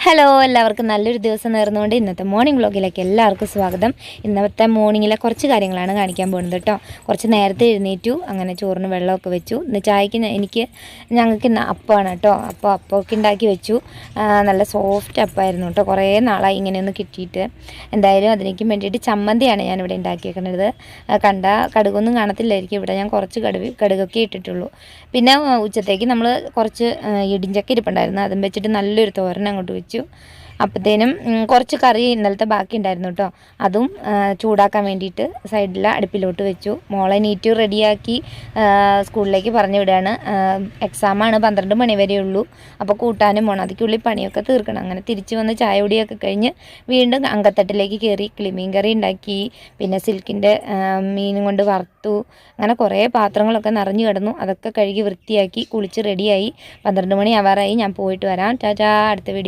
Hello എല്ലാവർക്കും നല്ലൊരു ദിവസം നേർന്നുകൊണ്ട് ഇന്നത്തെ മോർണിംഗ് വ്ളോഗിലേക്ക് എല്ലാവർക്കും സ്വാഗതം. ഇന്നത്തെ മോർണിംഗിലെ കുറച്ച് കാര്യങ്ങളാണ് കാണിക്കാൻ പോകുന്നത് കേട്ടോ. കുറച്ച് നേരത്തെ എഴുന്നേറ്റു, അങ്ങനെ ചോറിന് വെള്ളമൊക്കെ വെച്ചു. ഇന്ന് ചായക്ക് ഞങ്ങൾക്ക് ഇന്ന് അപ്പമാണ് കേട്ടോ. അപ്പമൊക്കെ ഉണ്ടാക്കി വെച്ചു. നല്ല സോഫ്റ്റ് അപ്പമായിരുന്നു കേട്ടോ. കുറേ നാളായി ഇങ്ങനെയൊന്ന് കിട്ടിയിട്ട്. എന്തായാലും അതിനേക്ക് വേണ്ടിയിട്ട് ചമ്മന്തിയാണ് ഞാനിവിടെ ഉണ്ടാക്കിയേക്കുന്നത്. കണ്ട കടുകൊന്നും കാണത്തില്ലായിരിക്കും. ഇവിടെ ഞാൻ കുറച്ച് കടുകൊക്കെ ഇട്ടിട്ടുള്ളൂ. പിന്നെ ഉച്ചത്തേക്ക് നമ്മൾ കുറച്ച് ഇടിഞ്ചക്ക ഇരിപ്പുണ്ടായിരുന്നു, അതും വെച്ചിട്ട് നല്ലൊരു തോരൻ അങ്ങോട്ട് വെച്ചു. അപ്പോഴത്തേനും കുറച്ച് കറി ഇന്നലത്തെ ബാക്കി ഉണ്ടായിരുന്നു കേട്ടോ. അതും ചൂടാക്കാൻ വേണ്ടിയിട്ട് സൈഡിൽ അടുപ്പിലോട്ട് വെച്ചു. മോളെ നീറ്റ് റെഡിയാക്കി സ്കൂളിലേക്ക് പറഞ്ഞു വിടുകയാണ്. എക്സാമാണ്, 12 മണി വരെ ഉള്ളൂ. അപ്പോൾ കൂട്ടാനും പോകണം, അതിക്കുള്ളിൽ പണിയൊക്കെ തീർക്കണം. അങ്ങനെ തിരിച്ച് വന്ന് ചായ കുടിയൊക്കെ കഴിഞ്ഞ് വീണ്ടും അങ്കത്തട്ടിലേക്ക് കയറി കിളിമീൻ കറി ഉണ്ടാക്കി. പിന്നെ സിൽക്കിൻ്റെ മീനും കൊണ്ട് വറുത്തു. അങ്ങനെ കുറേ പാത്രങ്ങളൊക്കെ നിറഞ്ഞു കിടന്നു. അതൊക്കെ കഴുകി വൃത്തിയാക്കി കുളിച്ച് റെഡിയായി. 12 മണി ആവാറായി. ഞാൻ പോയിട്ട് വരാം. ടാറ്റാ. അടുത്ത വീഡിയോ